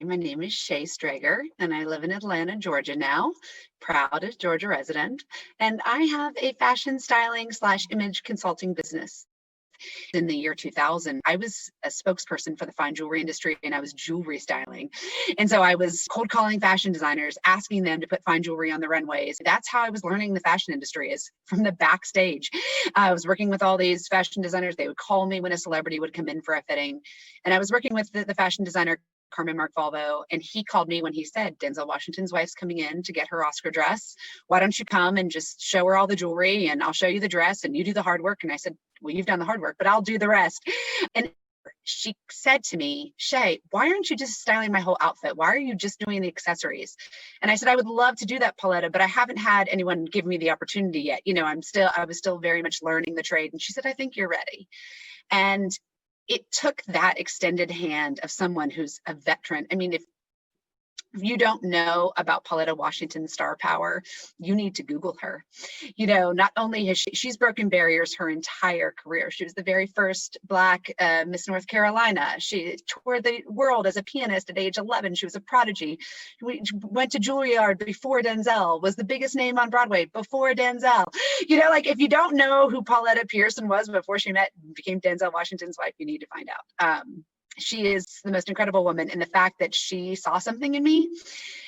My name is Shaye Strager, and I live in Atlanta, Georgia now. Proud as Georgia resident. And I have a fashion styling slash image consulting business. In the year 2000, I was a spokesperson for the fine jewelry industry, and I was jewelry styling. And so I was cold calling fashion designers, asking them to put fine jewelry on the runways. That's how I was learning the fashion industry, is from the backstage. I was working with all these fashion designers. They would call me when a celebrity would come in for a fitting. And I was working with the fashion designer Carmen Mark Volvo, and he called me when he said, Denzel Washington's wife's coming in to get her Oscar dress. Why don't you come and just show her all the jewelry, and I'll show you the dress and you do the hard work. And I said, well, you've done the hard work, but I'll do the rest. And she said to me, Shaye, why aren't you just styling my whole outfit? Why are you just doing the accessories? And I said, I would love to do that, Pauletta, but I haven't had anyone give me the opportunity yet. I was still very much learning the trade. And she said, I think you're ready. And it took that extended hand of someone who's a veteran. I mean, if you don't know about Pauletta Washington's star power, you need to Google her. Not only has she's broken barriers her entire career. She was the very first Black Miss North Carolina. She toured the world as a pianist at age 11. She was a prodigy. We went to Juilliard before Denzel, was the biggest name on Broadway before Denzel. If you don't know who Pauletta Pearson was before she became Denzel Washington's wife, you need to find out. She is the most incredible woman. And the fact that she saw something in me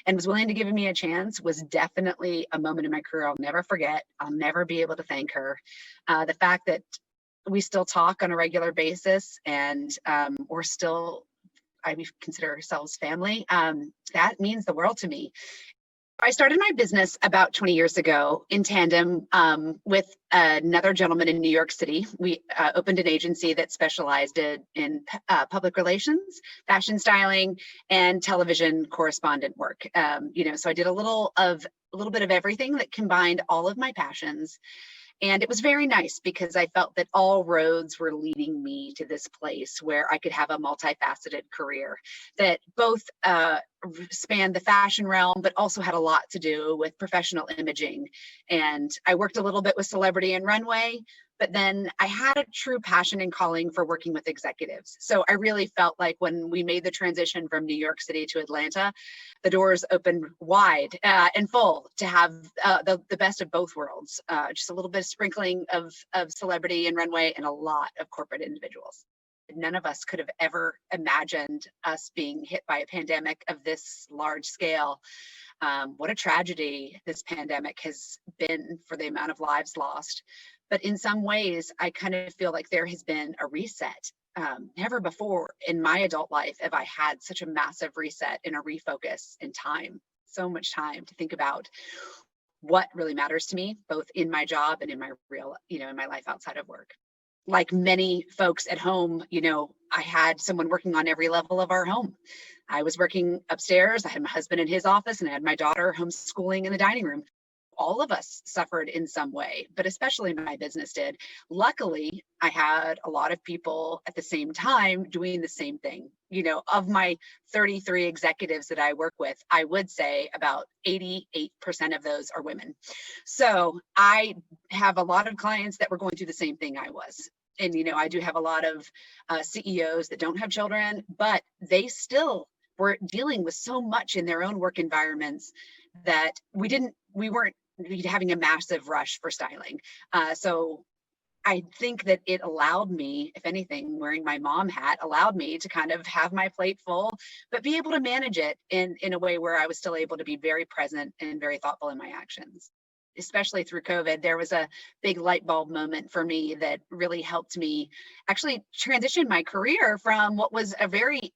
and was willing to give me a chance was definitely a moment in my career I'll never forget. I'll never be able to thank her. The fact that we still talk on a regular basis, and I consider ourselves family, that means the world to me. I started my business about 20 years ago in tandem with another gentleman in New York City. We opened an agency that specialized in public relations, fashion styling, and television correspondent work. So I did a little bit of everything that combined all of my passions. And it was very nice because I felt that all roads were leading me to this place where I could have a multifaceted career that both spanned the fashion realm, but also had a lot to do with professional imaging. And I worked a little bit with celebrity and runway, but then I had a true passion and calling for working with executives. So I really felt like when we made the transition from New York City to Atlanta, the doors opened wide and full to have the best of both worlds, just a little bit of sprinkling of celebrity and runway and a lot of corporate individuals. None of us could have ever imagined us being hit by a pandemic of this large scale. What a tragedy this pandemic has been for the amount of lives lost. But in some ways, I kind of feel like there has been a reset. Never before in my adult life have I had such a massive reset and a refocus in time, so much time to think about what really matters to me, both in my job and in my in my life outside of work. Like many folks at home, I had someone working on every level of our home. I was working upstairs. I had my husband in his office, and I had my daughter homeschooling in the dining room. All of us suffered in some way, but especially my business did. Luckily, I had a lot of people at the same time doing the same thing. Of my 33 executives that I work with, I would say about 88% of those are women. So I have a lot of clients that were going through the same thing I was. And, I do have a lot of CEOs that don't have children, but they still were dealing with so much in their own work environments that we weren't having a massive rush for styling. So I think that it allowed me, if anything, wearing my mom hat allowed me to kind of have my plate full, but be able to manage it in a way where I was still able to be very present and very thoughtful in my actions. Especially through COVID, there was a big light bulb moment for me that really helped me actually transition my career from what was a very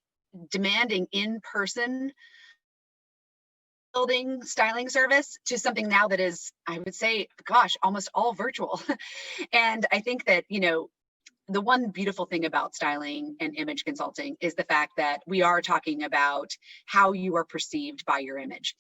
demanding in-person building styling service to something now that is, I would say, gosh, almost all virtual. And I think that, the one beautiful thing about styling and image consulting is the fact that we are talking about how you are perceived by your image.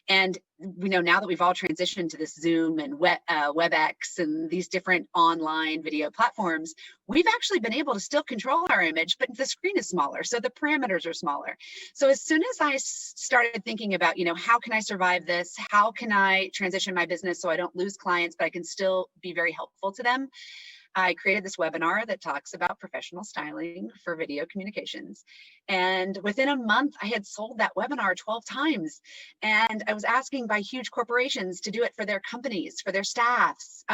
And we know now that we've all transitioned to this Zoom and WebEx and these different online video platforms, we've actually been able to still control our image, but the screen is smaller, so the parameters are smaller. So as soon as I started thinking about, how can I survive this? How can I transition my business so I don't lose clients, but I can still be very helpful to them? I created this webinar that talks about professional styling for video communications. And within a month, I had sold that webinar 12 times. And I was asking by huge corporations to do it for their companies, for their staffs,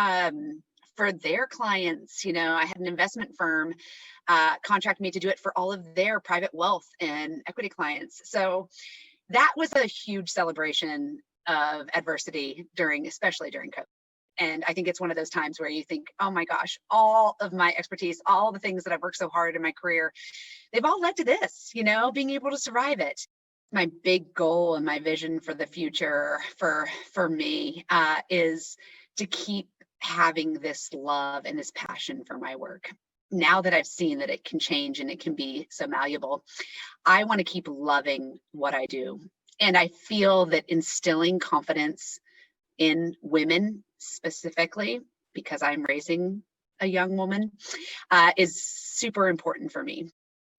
for their clients. I had an investment firm contract me to do it for all of their private wealth and equity clients. So that was a huge celebration of adversity especially during COVID. And I think it's one of those times where you think, oh my gosh, all of my expertise, all the things that I've worked so hard in my career, they've all led to this, being able to survive it. My big goal and my vision for the future for me is to keep having this love and this passion for my work. Now that I've seen that it can change and it can be so malleable, I want to keep loving what I do. And I feel that instilling confidence in women specifically, because I'm raising a young woman, is super important for me.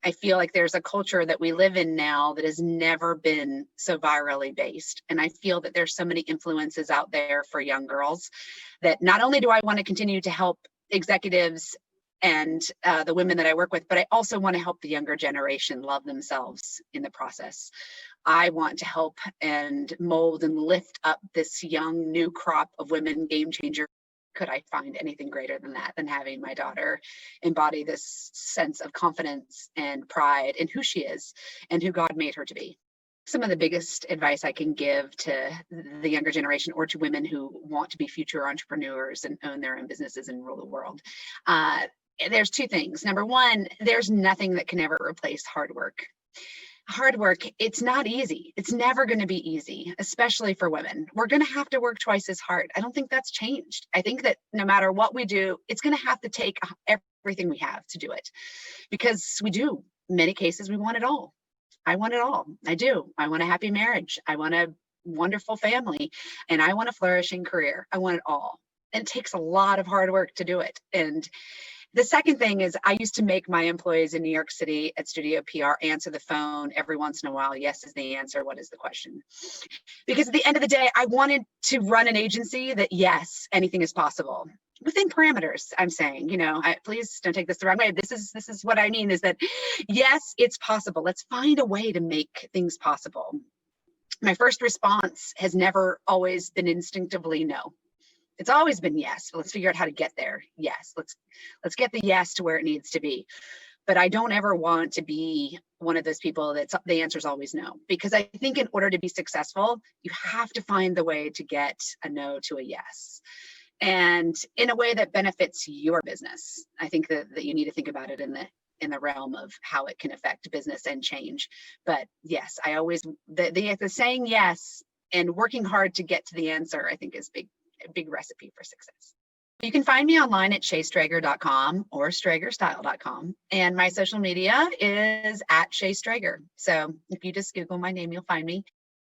I feel like there's a culture that we live in now that has never been so virally based. And I feel that there's so many influences out there for young girls that not only do I want to continue to help executives and the women that I work with, but I also want to help the younger generation love themselves in the process. I want to help and mold and lift up this young new crop of women game changer. Could I find anything greater than that, than having my daughter embody this sense of confidence and pride in who she is and who God made her to be? Some of the biggest advice I can give to the younger generation or to women who want to be future entrepreneurs and own their own businesses and rule the world. There's two things. Number one, there's nothing that can ever replace hard work. Hard work, it's not easy. It's never going to be easy, especially for women. We're going to have to work twice as hard. I don't think that's changed. I think that no matter what we do, it's going to have to take everything we have to do it, because we do. In many cases, we want it all. I want it all. I do. I want a happy marriage. I want a wonderful family, and I want a flourishing career. I want it all. And it takes a lot of hard work to do it. And the second thing is, I used to make my employees in New York City at Studio PR answer the phone every once in a while. Yes is the answer. What is the question? Because at the end of the day, I wanted to run an agency that, yes, anything is possible within parameters. I'm saying, please don't take this the wrong way. This is what I mean, is that, yes, it's possible. Let's find a way to make things possible. My first response has never always been instinctively no. It's always been yes. Let's figure out how to get there. Yes, let's get the yes to where it needs to be. But I don't ever want to be one of those people that's the answer is always no, because I think in order to be successful, you have to find the way to get a no to a yes, and in a way that benefits your business. I think that you need to think about it in the realm of how it can affect business and change. But yes, I always the saying yes and working hard to get to the answer, I think, is a big recipe for success. You can find me online at shayestrager.com or stragerstyle.com. And my social media is at Shaye Strager. So if you just Google my name, you'll find me.